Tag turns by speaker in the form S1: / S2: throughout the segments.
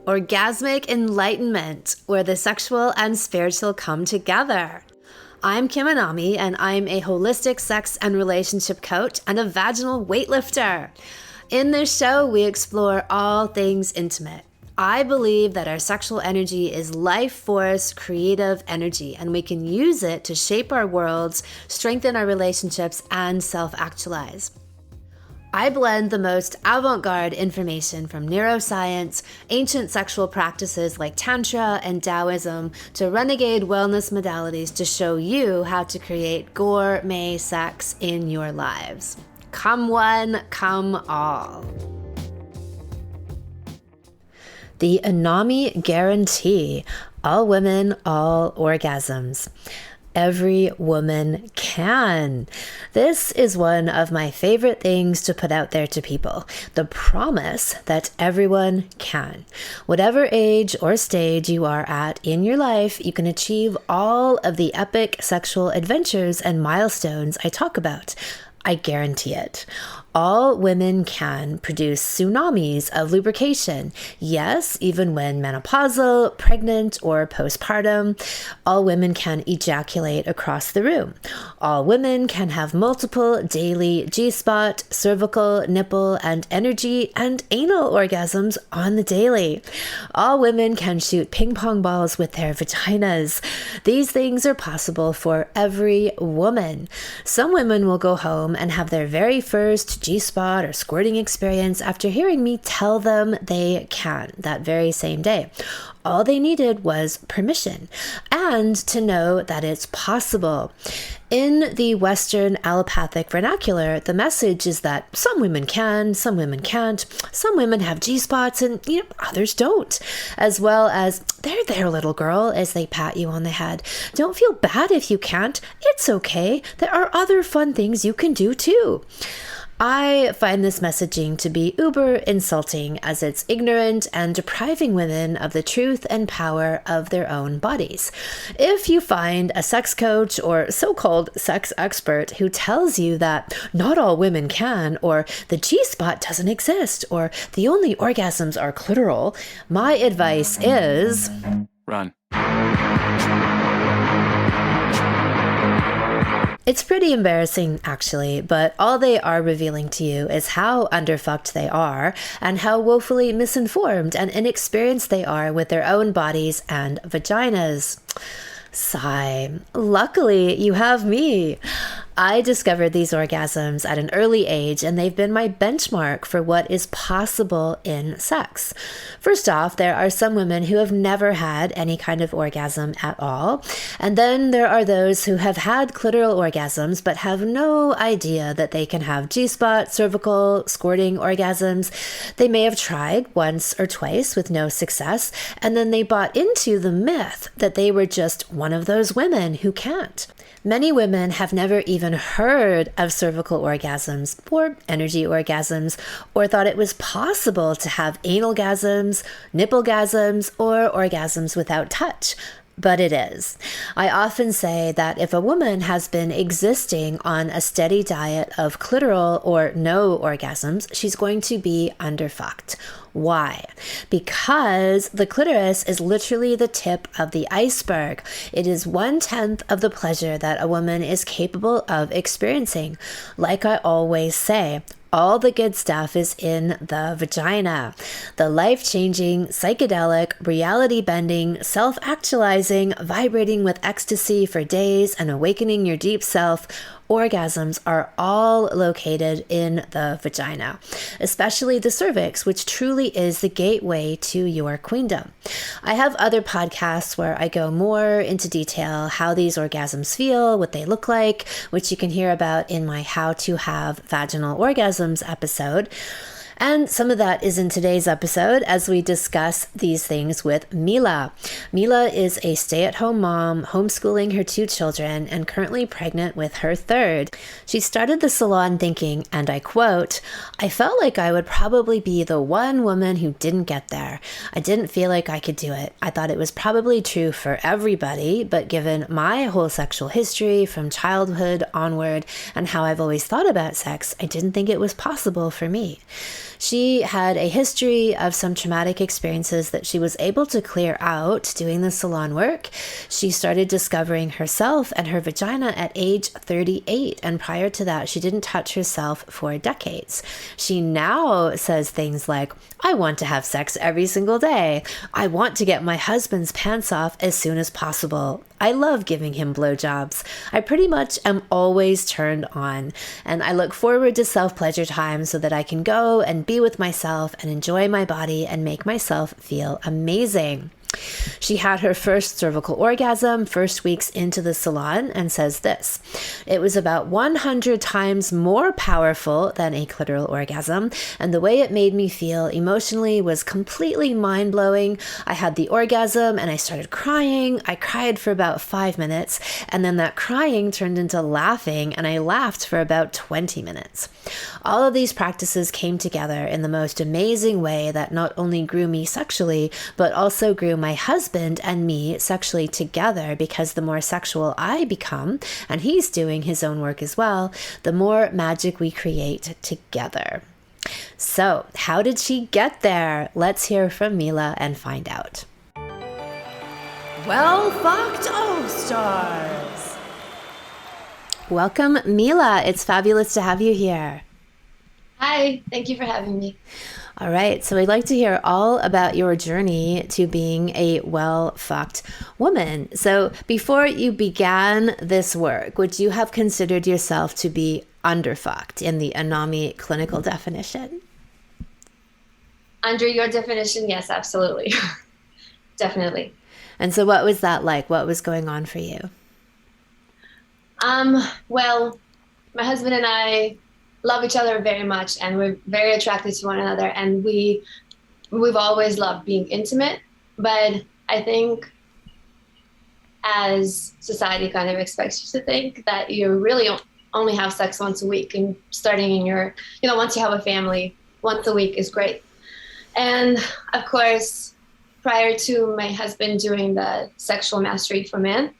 S1: Orgasmic enlightenment, where the sexual and spiritual come together. I'm Anami, and I'm a holistic sex and relationship coach and a vaginal weightlifter. In this show, we explore all things intimate. I believe that our sexual energy is life force, creative energy, and we can use it to shape our worlds, strengthen our relationships, and self-actualize. I blend the most avant-garde information from neuroscience, ancient sexual practices like Tantra and Taoism, to renegade wellness modalities to show you how to create gourmet sex in your lives. Come one, come all. The Anami guarantee: all women, all orgasms. Every woman can. This is one of my favorite things to put out there to people. The promise that everyone can. Whatever age or stage you are at in your life, you can achieve all of the epic sexual adventures and milestones I talk about. I guarantee it. All women can produce tsunamis of lubrication. Yes, even when menopausal, pregnant, or postpartum. All women can ejaculate across the room. All women can have multiple daily G-spot, cervical, nipple, and energy and anal orgasms on the daily. All women can shoot ping pong balls with their vaginas. These things are possible for every woman. Some women will go home and have their very first G-spot or squirting experience after hearing me tell them they can that very same day. All they needed was permission and to know that it's possible. In the Western allopathic vernacular, the message is that some women can, some women can't, some women have G-spots and others don't, as well as there, little girl, as they pat you on the head. Don't feel bad if you can't. It's okay. There are other fun things you can do too. I find this messaging to be uber insulting, as it's ignorant and depriving women of the truth and power of their own bodies. If you find a sex coach or so-called sex expert who tells you that not all women can, or the G-spot doesn't exist, or the only orgasms are clitoral, my advice is...
S2: run.
S1: It's pretty embarrassing, actually, but all they are revealing to you is how underfucked they are and how woefully misinformed and inexperienced they are with their own bodies and vaginas. Sigh. Luckily, you have me. I discovered these orgasms at an early age, and they've been my benchmark for what is possible in sex. First off, there are some women who have never had any kind of orgasm at all. And then there are those who have had clitoral orgasms but have no idea that they can have G-spot, cervical, squirting orgasms. They may have tried once or twice with no success, and then they bought into the myth that they were just one of those women who can't. Many women have never even heard of cervical orgasms or energy orgasms, or thought it was possible to have anal-gasms, nipple-gasms, or orgasms without touch. But it is. I often say that if a woman has been existing on a steady diet of clitoral or no orgasms, she's going to be underfucked. Why? Because the clitoris is literally the tip of the iceberg. It is 1/10 of the pleasure that a woman is capable of experiencing. Like I always say, all the good stuff is in the vagina. The life-changing, psychedelic, reality-bending, self-actualizing, vibrating with ecstasy for days and awakening your deep self orgasms are all located in the vagina, especially the cervix, which truly is the gateway to your queendom. I have other podcasts where I go more into detail how these orgasms feel, what they look like, which you can hear about in my How to Have Vaginal Orgasms episode. And some of that is in today's episode as we discuss these things with Mila. Mila is a stay-at-home mom, homeschooling her 2 children, and currently pregnant with her 3rd. She started the salon thinking, and I quote, "I felt like I would probably be the one woman who didn't get there. I didn't feel like I could do it. I thought it was probably true for everybody, but given my whole sexual history from childhood onward and how I've always thought about sex, I didn't think it was possible for me." She had a history of some traumatic experiences that she was able to clear out doing the salon work. She started discovering herself and her vagina at age 38. And prior to that, she didn't touch herself for decades. She now says things like, I want to have sex every single day. I want to get my husband's pants off as soon as possible. I love giving him blowjobs. I pretty much am always turned on, and I look forward to self-pleasure time so that I can go and be with myself and enjoy my body and make myself feel amazing. She had her first cervical orgasm first weeks into the salon and says this: it was about 100 times more powerful than a clitoral orgasm, and the way it made me feel emotionally was completely mind-blowing. I had the orgasm and I started crying. I cried for about 5 minutes, and then that crying turned into laughing, and I laughed for about 20 minutes. All of these practices came together in the most amazing way that not only grew me sexually, but also grew my husband and me sexually together, because the more sexual I become, and he's doing his own work as well, the more magic we create together. So, how did she get there? Let's hear from Mila and find out. Well fucked All-Stars! Welcome, Mila. It's fabulous to have you here.
S2: Hi, thank you for having me.
S1: All right, so I'd like to hear all about your journey to being a well-fucked woman. So before you began this work, would you have considered yourself to be underfucked in the Anami clinical definition?
S2: Under your definition, yes, absolutely. Definitely.
S1: And so what was that like? What was going on for you?
S2: Well, my husband and I love each other very much, and we're very attracted to one another, and we've always loved being intimate. But I think as society kind of expects you to think that you really only have sex once a week, and starting in your, once you have a family, once a week is great. And of course, prior to my husband doing the sexual mastery for men,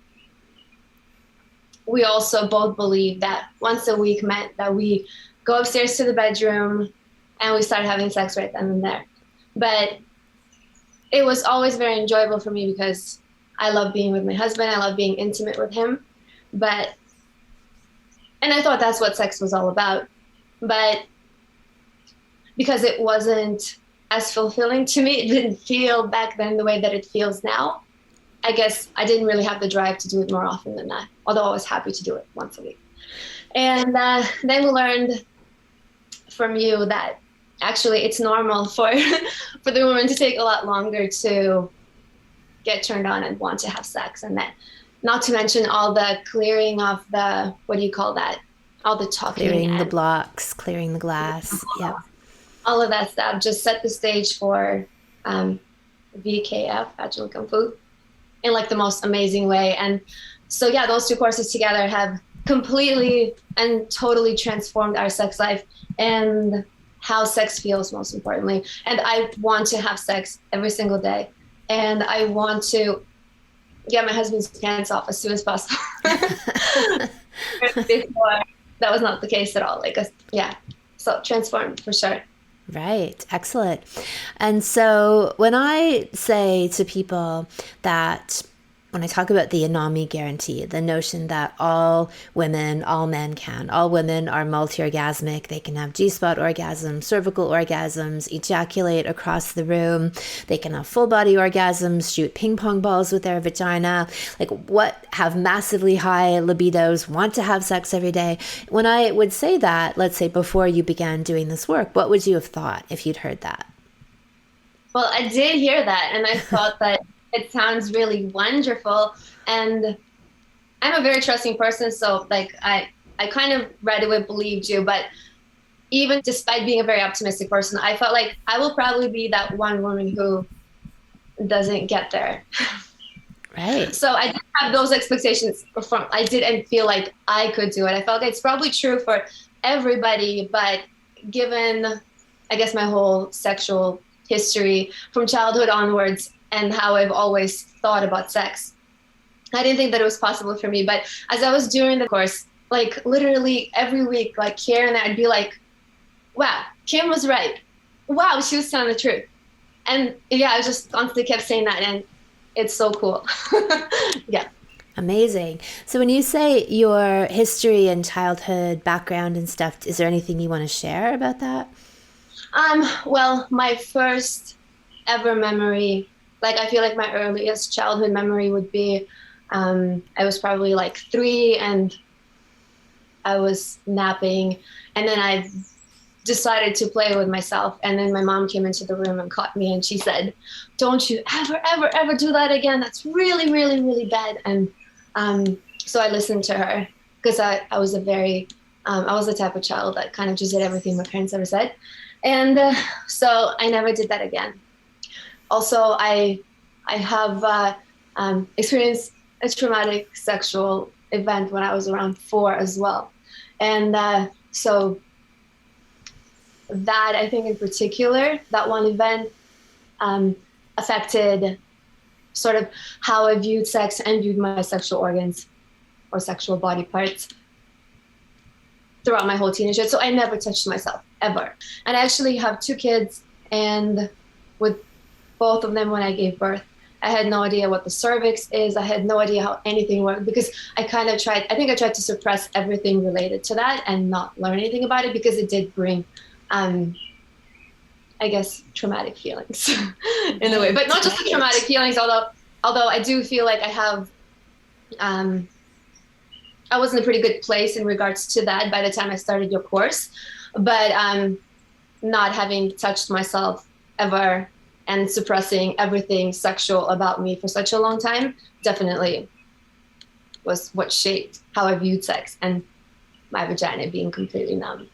S2: we also both believed that once a week meant that we go upstairs to the bedroom and we start having sex right then and there. But it was always very enjoyable for me because I love being with my husband. I love being intimate with him. And I thought that's what sex was all about. But because it wasn't as fulfilling to me, it didn't feel back then the way that it feels now. I guess I didn't really have the drive to do it more often than that, although I was happy to do it once a week. And then we learned from you that actually it's normal for the woman to take a lot longer to get turned on and want to have sex. And that, not to mention all the clearing of the, what do you call that? All the talking.
S1: Clearing the blocks, clearing the glass. Yeah.
S2: All of that stuff just set the stage for VKF, vaginal kung fu, in like the most amazing way. And so, yeah, those two courses together have completely and totally transformed our sex life and how sex feels, most importantly. And I want to have sex every single day. And I want to get my husband's pants off as soon as possible. Before, that was not the case at all. So transformed for sure.
S1: Right. Excellent. And so when I say to people that, when I talk about the Anami guarantee, the notion that all women, all men can, all women are multi-orgasmic, they can have G-spot orgasms, cervical orgasms, ejaculate across the room, they can have full body orgasms, shoot ping pong balls with their vagina, have massively high libidos, want to have sex every day. When I would say that, let's say before you began doing this work, what would you have thought if you'd heard that?
S2: Well, I did hear that, and I thought that it sounds really wonderful. And I'm a very trusting person, so I kind of right away believed you. But even despite being a very optimistic person, I felt like I will probably be that one woman who doesn't get there.
S1: Right.
S2: So I didn't have those expectations. I didn't feel like I could do it. I felt like it's probably true for everybody, but given, I guess, my whole sexual history from childhood onwards, and how I've always thought about sex, I didn't think that it was possible for me. But as I was doing the course, literally every week, here and there, I'd be like, wow, Kim was right. wow, she was telling the truth. And yeah, I just constantly kept saying that, and it's so cool. Yeah.
S1: Amazing. So when you say your history and childhood background and stuff, is there anything you want to share about that?
S2: Well, my first ever memory, like I feel like my earliest childhood memory would be, I was probably like 3 and I was napping, and then I decided to play with myself. And then my mom came into the room and caught me, and she said, "Don't you ever, ever, ever do that again. That's really, really, really bad." And so I listened to her because I was I was the type of child that kind of just did everything my parents ever said. And so I never did that again. Also, I have experienced a traumatic sexual event when I was around 4 as well. And so that, I think in particular, that one event affected sort of how I viewed sex and viewed my sexual organs or sexual body parts throughout my whole teenagehood. So I never touched myself, ever. And I actually have 2 kids, and with both of them when I gave birth, I had no idea what the cervix is. I had no idea how anything worked, because I tried to suppress everything related to that and not learn anything about it, because it did bring, I guess, traumatic feelings in a way, but not just the traumatic feelings, although I do feel like I have, I was in a pretty good place in regards to that by the time I started your course, but not having touched myself ever and suppressing everything sexual about me for such a long time definitely was what shaped how I viewed sex, and my vagina being completely numb,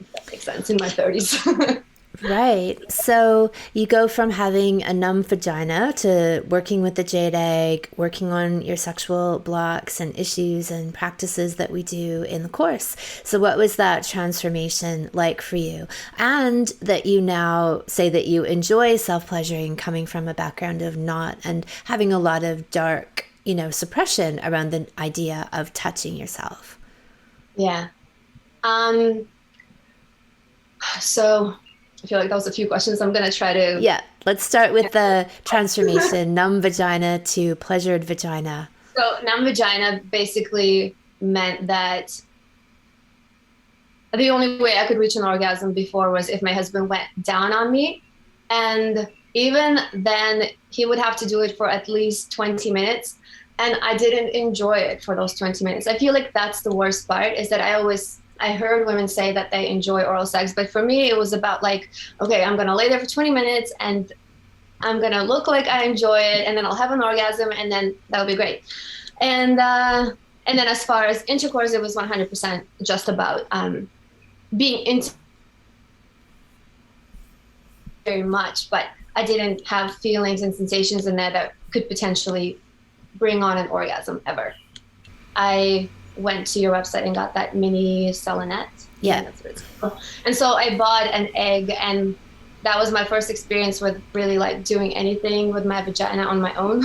S2: if that makes sense, in my 30s.
S1: Right. So you go from having a numb vagina to working with the jade egg, working on your sexual blocks and issues and practices that we do in the course. So what was that transformation like for you? And that you now say that you enjoy self-pleasuring, coming from a background of not, and having a lot of dark, suppression around the idea of touching yourself.
S2: Yeah. So I feel like that was a few questions. I'm going to try to...
S1: Yeah, let's start with the transformation, numb vagina to pleasured vagina.
S2: So numb vagina basically meant that the only way I could reach an orgasm before was if my husband went down on me. And even then, he would have to do it for at least 20 minutes. And I didn't enjoy it for those 20 minutes. I feel like that's the worst part, is that I heard women say that they enjoy oral sex, but for me, it was about like, okay, I'm going to lay there for 20 minutes and I'm going to look like I enjoy it, and then I'll have an orgasm, and then that'll be great. And then as far as intercourse, it was 100% just about being into very much, but I didn't have feelings and sensations in there that could potentially bring on an orgasm ever. I went to your website and got that mini selenite.
S1: Yeah.
S2: That's what it's called. And so I bought an egg, and that was my first experience with really like doing anything with my vagina on my own.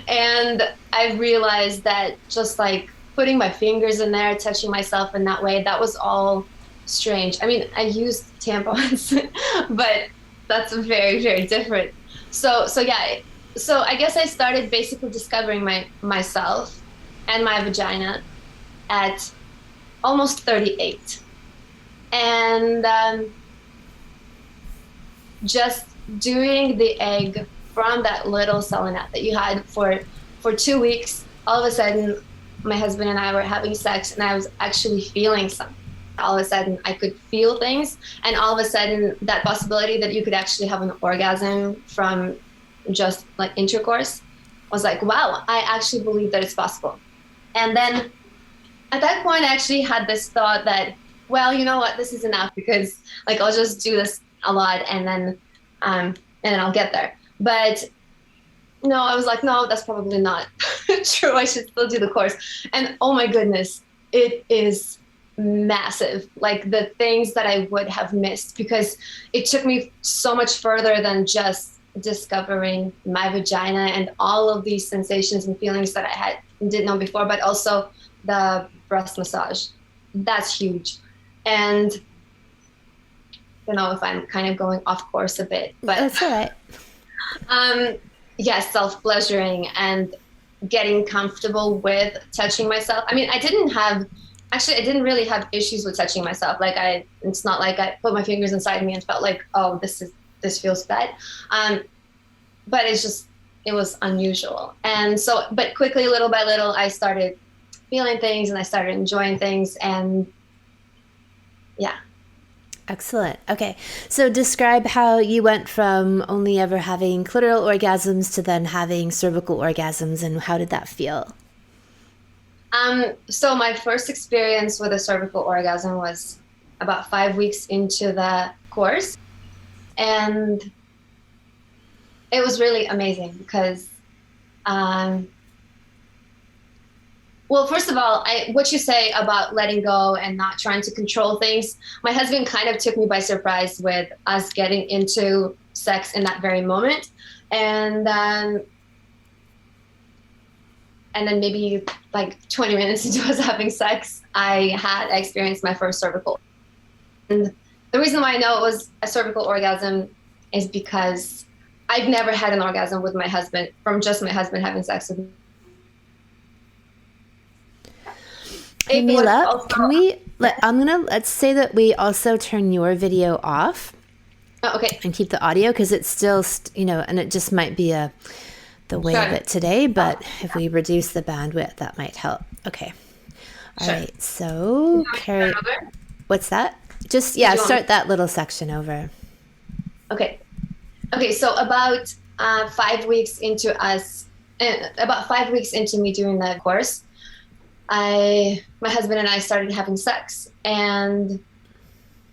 S2: And I realized that just like putting my fingers in there, touching myself in that way, that was all strange. I mean, I used tampons, but that's very, very different. So yeah. So I guess I started basically discovering myself and my vagina at almost 38. And just doing the egg from that little selenite that you had for 2 weeks, all of a sudden, my husband and I were having sex, and I was actually feeling something. All of a sudden, I could feel things, and all of a sudden, that possibility that you could actually have an orgasm from just like intercourse was like, wow, I actually believe that it's possible. And then at that point, I actually had this thought that, well, you know what, this is enough, because like I'll just do this a lot and then I'll get there. But no, I was like, no, that's probably not true. I should still do the course. And oh my goodness, it is massive. Like the things that I would have missed, because it took me so much further than just discovering my vagina and all of these sensations and feelings that I didn't know before, but also the breast massage. That's huge. And don't know if I'm kind of going off course a bit, but
S1: that's all right.
S2: Yes, self-pleasuring and getting comfortable with touching myself. I mean, I didn't really have issues with touching myself. Like it's not like I put my fingers inside me and felt like, oh, this feels bad. But it was unusual. And so, but quickly, little by little, I started feeling things and I started enjoying things, and yeah.
S1: Excellent. Okay. So describe how you went from only ever having clitoral orgasms to then having cervical orgasms, and how did that feel?
S2: So my first experience with a cervical orgasm was about 5 weeks into the course. And it was really amazing because, well, first of all, what you say about letting go and not trying to control things, my husband kind of took me by surprise with us getting into sex in that very moment. And then maybe like 20 minutes into us having sex, I experienced my first cervical. And the reason why I know it was a cervical orgasm is because I've never had an orgasm with my husband from just my husband having sex with me.
S1: Hey, Mila, let's say that we also turn your video off.
S2: Oh, okay.
S1: And keep the audio, because it's still, and it just might be the way of it today, but if we reduce the bandwidth, that might help. Okay. All right. So, Carrie, what's that? Just, start that little section over. Okay.
S2: Okay. So about 5 weeks into me doing the course, my husband and I started having sex, and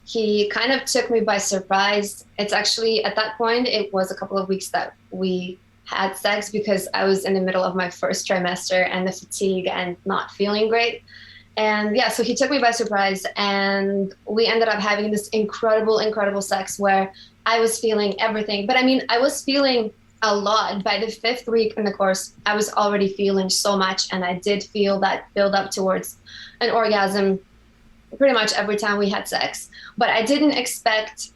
S2: he kind of took me by surprise. It's actually, at that point, it was a couple of weeks that we had sex because I was in the middle of my first trimester and the fatigue and not feeling great. And yeah, so he took me by surprise, and we ended up having this incredible, incredible sex where I was feeling everything. But I mean, I was feeling a lot. By the 5th week in the course, I was already feeling so much, and I did feel that build up towards an orgasm pretty much every time we had sex. But I didn't expect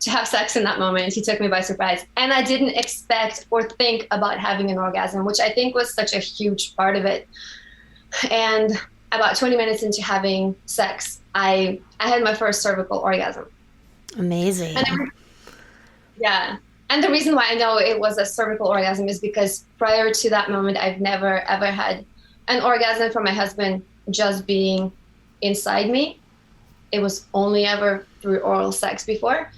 S2: to have sex in that moment. He took me by surprise, and I didn't expect or think about having an orgasm, which I think was such a huge part of it. And about 20 minutes into having sex, I had my first cervical orgasm.
S1: Amazing.
S2: And the reason why I know it was a cervical orgasm is because prior to that moment, I've never, ever had an orgasm from my husband just being inside me. It was only ever through oral sex before,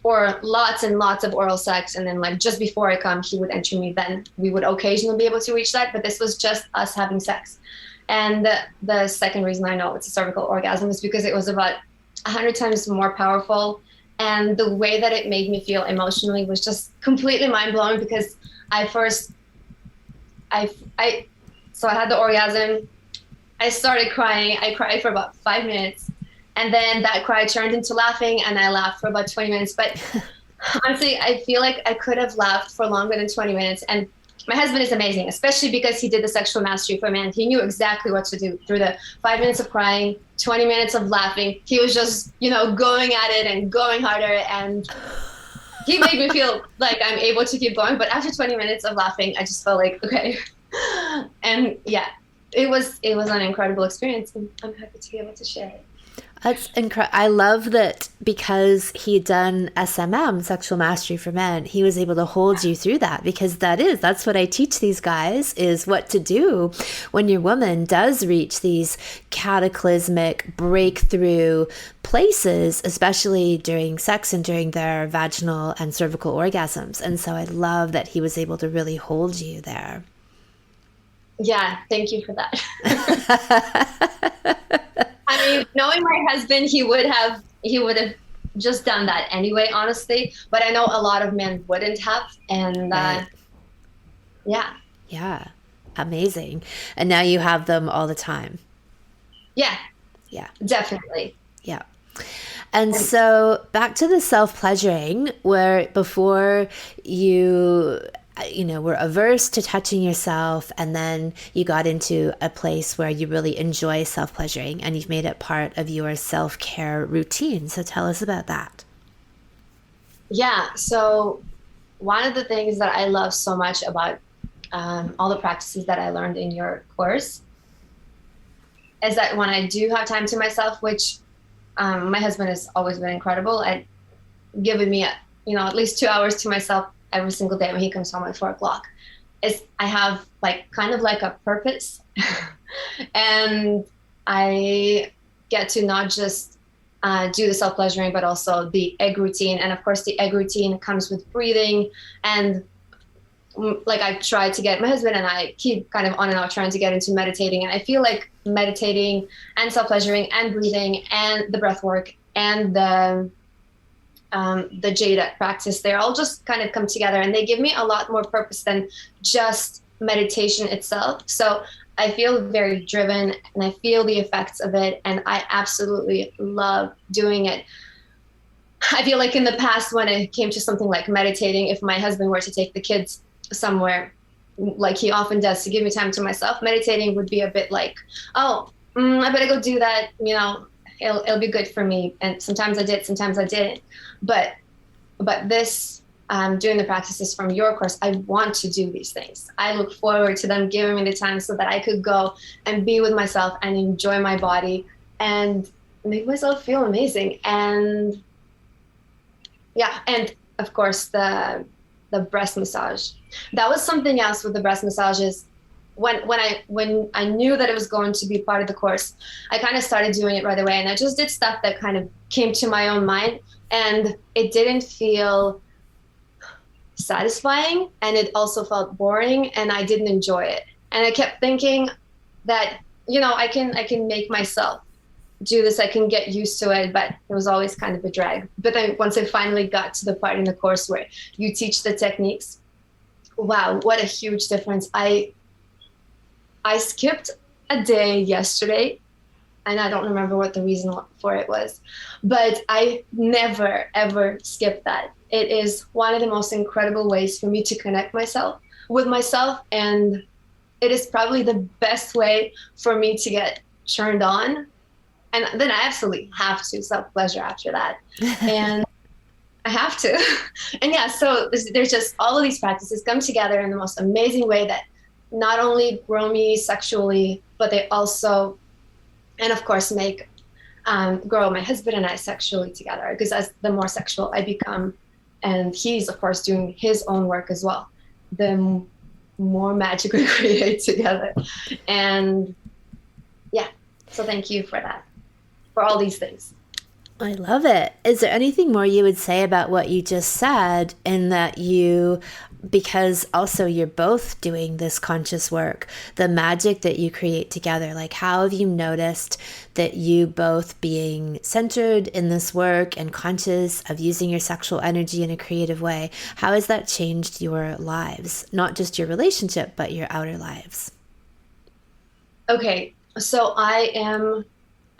S2: or lots and lots of oral sex. And then like just before I come, he would enter me. Then we would occasionally be able to reach that, but this was just us having sex. And the second reason I know it's a cervical orgasm is because it was about 100 times more powerful. And the way that it made me feel emotionally was just completely mind-blowing, because I had the orgasm. I started crying. I cried for about 5 minutes. And then that cry turned into laughing, and I laughed for about 20 minutes. But honestly, I feel like I could have laughed for longer than 20 minutes. And my husband is amazing, especially because he did the sexual mastery for men. He knew exactly what to do through the 5 minutes of crying, 20 minutes of laughing. He was just, going at it and going harder. And he made me feel like I'm able to keep going. But after 20 minutes of laughing, I just felt like, okay. And yeah, it was an incredible experience. And I'm happy to be able to share it.
S1: That's incredible. I love that because he'd done SMM, sexual mastery for men, he was able to hold you through that, because that's what I teach these guys, is what to do when your woman does reach these cataclysmic breakthrough places, especially during sex and during their vaginal and cervical orgasms. And so I love that he was able to really hold you there.
S2: Yeah, thank you for that. I mean, knowing my husband, he would have just done that anyway, honestly. But I know a lot of men wouldn't have. And
S1: right.
S2: Yeah,
S1: amazing. And now you have them all the time.
S2: Yeah, definitely.
S1: Yeah. And so back to the self-pleasuring, where before you were averse to touching yourself, and then you got into a place where you really enjoy self-pleasuring and you've made it part of your self-care routine. So tell us about that.
S2: Yeah. So one of the things that I love so much about all the practices that I learned in your course is that when I do have time to myself, which my husband has always been incredible at giving me, at least 2 hours to myself every single day when he comes home at 4:00, is I have kind of like a purpose and I get to not just do the self-pleasuring, but also the egg routine. And of course, the egg routine comes with breathing. And I try to get my husband and I keep kind of on and off trying to get into meditating. And I feel like meditating and self-pleasuring and breathing and the breath work and the Jada practice, they all just kind of come together and they give me a lot more purpose than just meditation itself. So I feel very driven and I feel the effects of it, and I absolutely love doing it. I feel like in the past, when it came to something like meditating, if my husband were to take the kids somewhere, like he often does, to give me time to myself, meditating would be a bit like, I better go do that, it'll be good for me. And sometimes I did, sometimes I didn't. But this, doing the practices from your course, I want to do these things. I look forward to them giving me the time so that I could go and be with myself and enjoy my body and make myself feel amazing. And yeah, and of course the breast massage. That was something else with the breast massages. When I knew that it was going to be part of the course, I kind of started doing it right away, and I just did stuff that kind of came to my own mind, and it didn't feel satisfying, and it also felt boring, and I didn't enjoy it. And I kept thinking that, I can make myself do this, I can get used to it, but it was always kind of a drag. But then once I finally got to the part in the course where you teach the techniques, wow, what a huge difference. I skipped a day yesterday, and I don't remember what the reason for it was, but I never, ever skip that. It is one of the most incredible ways for me to connect with myself, and it is probably the best way for me to get turned on. And then I absolutely have to self-pleasure after that. And I have to. And yeah, so there's just all of these practices come together in the most amazing way that not only grow me sexually, but they also, and of course, make grow my husband and I sexually together. Because as the more sexual I become, and he's of course doing his own work as well, the more magic we create together. And yeah, so thank you for that, for all these things.
S1: I love it. Is there anything more you would say about what you just said, in that because also you're both doing this conscious work, the magic that you create together? Like, how have you noticed that you both being centered in this work and conscious of using your sexual energy in a creative way, how has that changed your lives? Not just your relationship, but your outer lives.
S2: Okay, so I am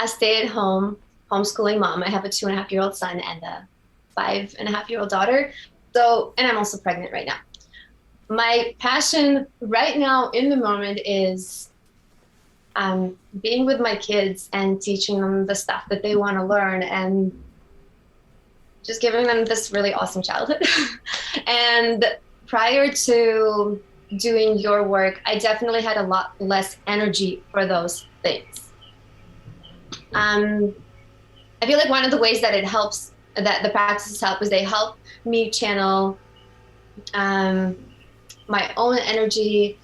S2: a stay-at-home homeschooling mom. I have a 2.5-year-old son and a 5.5-year-old daughter. So, and I'm also pregnant right now. My passion right now in the moment is being with my kids and teaching them the stuff that they want to learn and just giving them this really awesome childhood. And prior to doing your work, I definitely had a lot less energy for those things. I feel like one of the ways that it helps, that the practices help, is they help me channel my own energy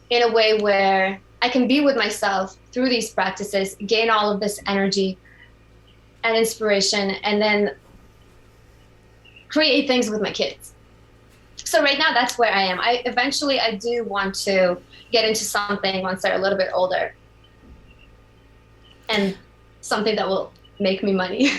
S2: in a way where I can be with myself through these practices, gain all of this energy and inspiration, and then create things with my kids. So right now, that's where I am. I do want to get into something once they're a little bit older, and something that will make me money.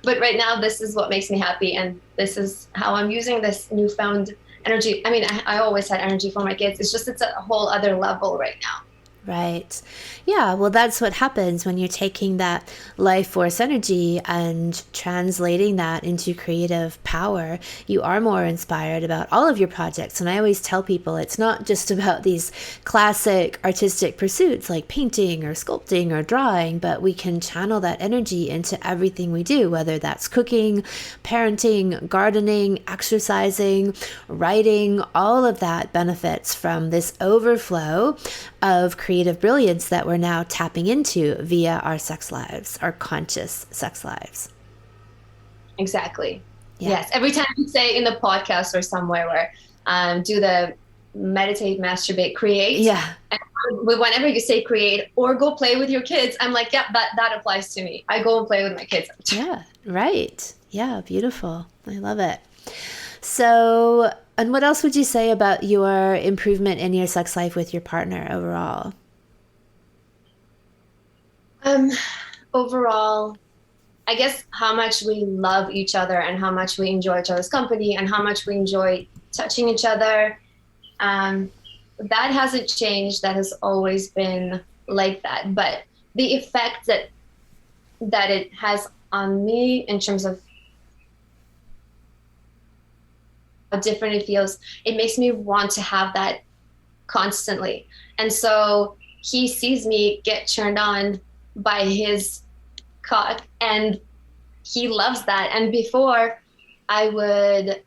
S2: But right now, this is what makes me happy, and this is how I'm using this newfound energy. I mean, I always had energy for my kids. It's just, it's at a whole other level right now.
S1: Right. Yeah. Well, that's what happens when you're taking that life force energy and translating that into creative power. You are more inspired about all of your projects. And I always tell people it's not just about these classic artistic pursuits like painting or sculpting or drawing, but we can channel that energy into everything we do, whether that's cooking, parenting, gardening, exercising, writing. All of that benefits from this overflow of creative brilliance that we're now tapping into via our sex lives, our conscious sex lives.
S2: Exactly.
S1: Yeah.
S2: Yes. Every time you say in the podcast or somewhere where do the meditate, masturbate, create.
S1: Yeah.
S2: And whenever you say create or go play with your kids, I'm like, yeah, that applies to me. I go and play with my kids.
S1: Yeah. Right. Yeah. Beautiful. I love it. So, and what else would you say about your improvement in your sex life with your partner overall?
S2: Overall, I guess how much we love each other and how much we enjoy each other's company and how much we enjoy touching each other. That hasn't changed. That has always been like that. But the effect that it has on me in terms of how different it feels, it makes me want to have that constantly. And so he sees me get turned on by his cock and he loves that. And before I would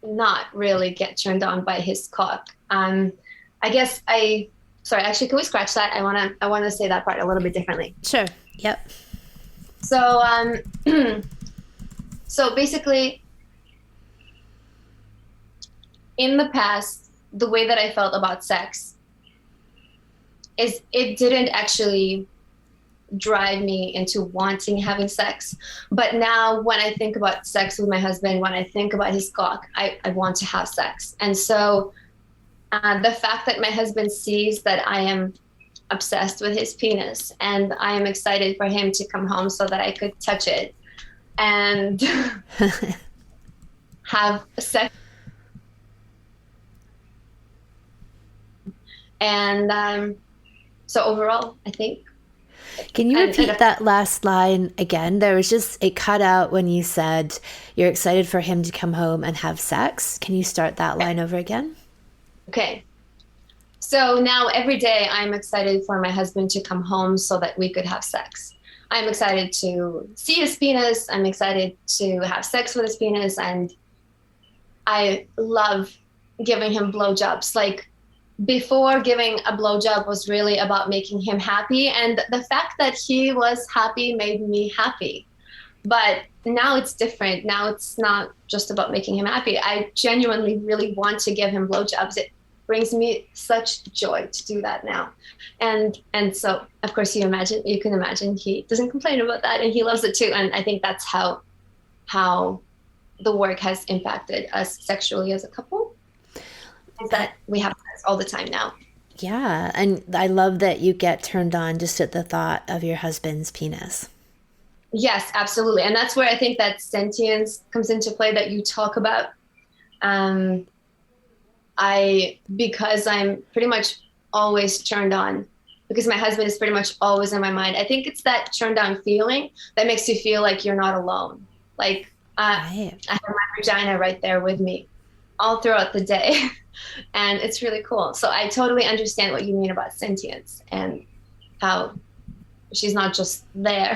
S2: not really get turned on by his cock. I guess sorry, actually, can we scratch that? I want to say that part a little bit differently.
S1: Sure. Yep.
S2: So, so basically in the past, the way that I felt about sex is it didn't actually drive me into wanting having sex. But now when I think about sex with my husband, when I think about his cock, I want to have sex. And so the fact that my husband sees that I am obsessed with his penis and I am excited for him to come home so that I could touch it and have sex. And so overall, I think.
S1: Can you repeat that last line again? There was just, it cut out when you said you're excited for him to come home and have sex. Can you start that line over again?
S2: Okay. So now every day I'm excited for my husband to come home so that we could have sex. I'm excited to see his penis. I'm excited to have sex with his penis. And I love giving him blowjobs. Like, before, giving a blowjob was really about making him happy. And the fact that he was happy made me happy. But now it's different. Now it's not just about making him happy. I genuinely really want to give him blowjobs. It brings me such joy to do that now. And so, of course, you can imagine he doesn't complain about that and he loves it too. And I think that's how the work has impacted us sexually as a couple. Is that we have sex all the time now.
S1: Yeah. And I love that you get turned on just at the thought of your husband's penis.
S2: Yes, absolutely. And that's where I think that sentience comes into play that you talk about. Because I'm pretty much always turned on, because my husband is pretty much always in my mind. I think it's that turned on feeling that makes you feel like you're not alone. Like right. I have my vagina right there with me all throughout the day. And it's really cool. So I totally understand what you mean about sentience and how she's not just there.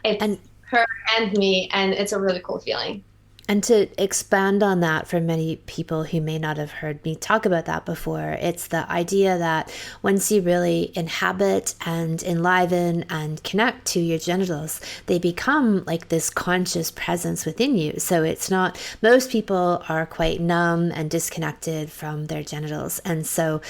S2: It's her and me, and it's a really cool feeling.
S1: And to expand on that for many people who may not have heard me talk about that before, it's the idea that once you really inhabit and enliven and connect to your genitals, they become like this conscious presence within you. So it's not, most people are quite numb and disconnected from their genitals. And so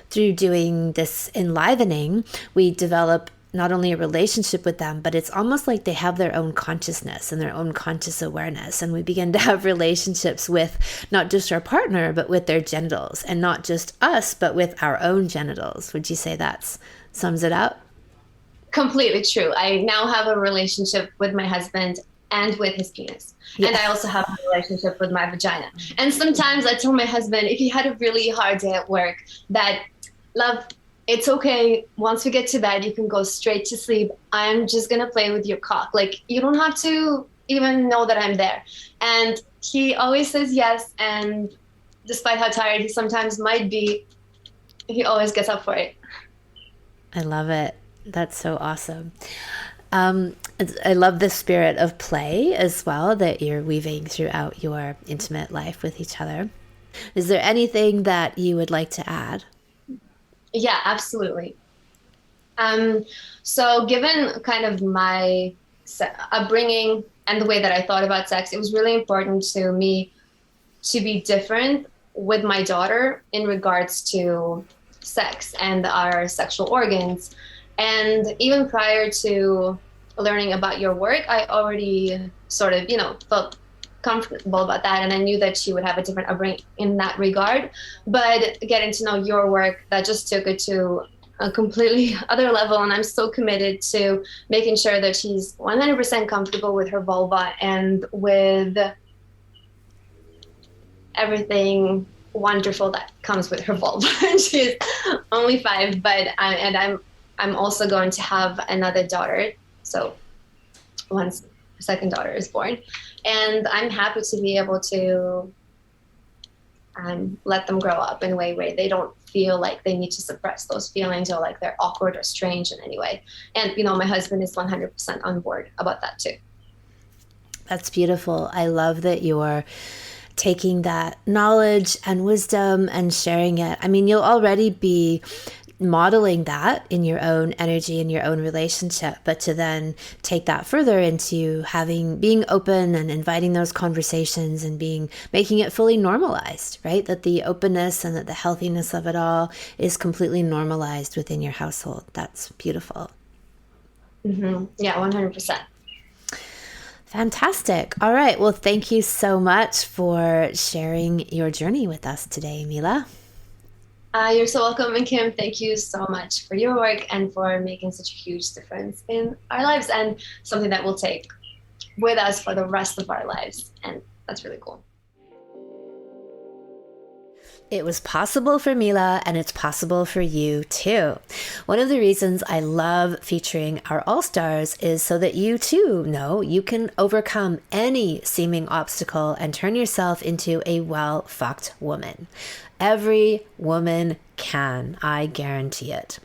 S1: through doing this enlivening, we develop not only a relationship with them, but it's almost like they have their own consciousness and their own conscious awareness. And we begin to have relationships with not just our partner, but with their genitals, and not just us, but with our own genitals. Would you say that sums it up?
S2: Completely true. I now have a relationship with my husband and with his penis. Yeah. And I also have a relationship with my vagina. And sometimes I tell my husband, if he had a really hard day at work, that love, it's okay. Once we get to bed, you can go straight to sleep. I'm just going to play with your cock. Like, you don't have to even know that I'm there. And he always says yes. And despite how tired he sometimes might be, he always gets up for it.
S1: I love it. That's so awesome. I love the spirit of play as well that you're weaving throughout your intimate life with each other. Is there anything that you would like to add?
S2: Yeah, absolutely. So given kind of my upbringing and the way that I thought about sex, it was really important to me to be different with my daughter in regards to sex and our sexual organs. And even prior to learning about your work, I already sort of, felt comfortable about that. And I knew that she would have a different upbringing in that regard. But getting to know your work, that just took it to a completely other level. And I'm so committed to making sure that she's 100% comfortable with her vulva and with everything wonderful that comes with her vulva. She's only 5, but I'm also going to have another daughter. So once the second daughter is born, and I'm happy to be able to let them grow up in a way where they don't feel like they need to suppress those feelings or like they're awkward or strange in any way. And, my husband is 100% on board about that too.
S1: That's beautiful. I love that you're taking that knowledge and wisdom and sharing it. I mean, you'll already be modeling that in your own energy, in your own relationship, but to then take that further into being open and inviting those conversations and making it fully normalized, right? That the openness and that the healthiness of it all is completely normalized within your household. That's beautiful.
S2: Mm-hmm. Yeah, 100%.
S1: Fantastic. All right. Well, thank you so much for sharing your journey with us today, Mila.
S2: You're so welcome. And Kim, thank you so much for your work and for making such a huge difference in our lives and something that we'll take with us for the rest of our lives. And that's really cool.
S1: It was possible for Mila, and it's possible for you too. One of the reasons I love featuring our all-stars is so that you too know you can overcome any seeming obstacle and turn yourself into a well-fucked woman. Every woman can, I guarantee it.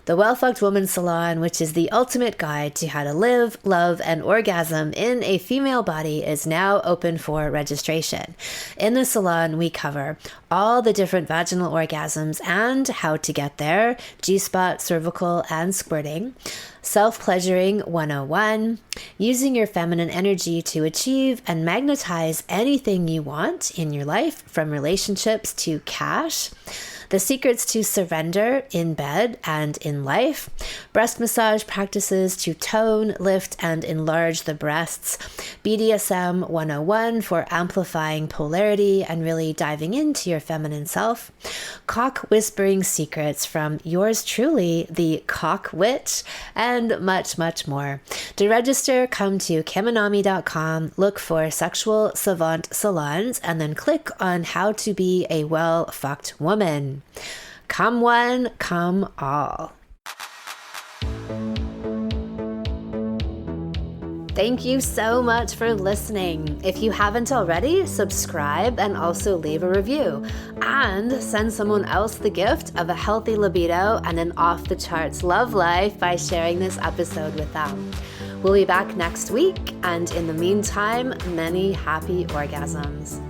S1: The Well-Fucked Woman Salon, which is the ultimate guide to how to live, love, and orgasm in a female body, is now open for registration. In the salon, we cover all the different vaginal orgasms and how to get there, G-spot, cervical, and squirting, self-pleasuring 101, using your feminine energy to achieve and magnetize anything you want in your life, from relationships to cash, the secrets to surrender in bed and in life, breast massage practices to tone, lift, and enlarge the breasts, BDSM 101 for amplifying polarity and really diving into your feminine self, cock whispering secrets from yours truly, the cock witch, and much, much more. To register, come to kimanami.com, look for Sexual Savant Salons, and then click on How to Be a Well-Fucked Woman. Come one, come all. Thank you so much for listening. If you haven't already, subscribe and also leave a review. And send someone else the gift of a healthy libido and an off-the-charts love life by sharing this episode with them. We'll be back next week, and in the meantime, many happy orgasms.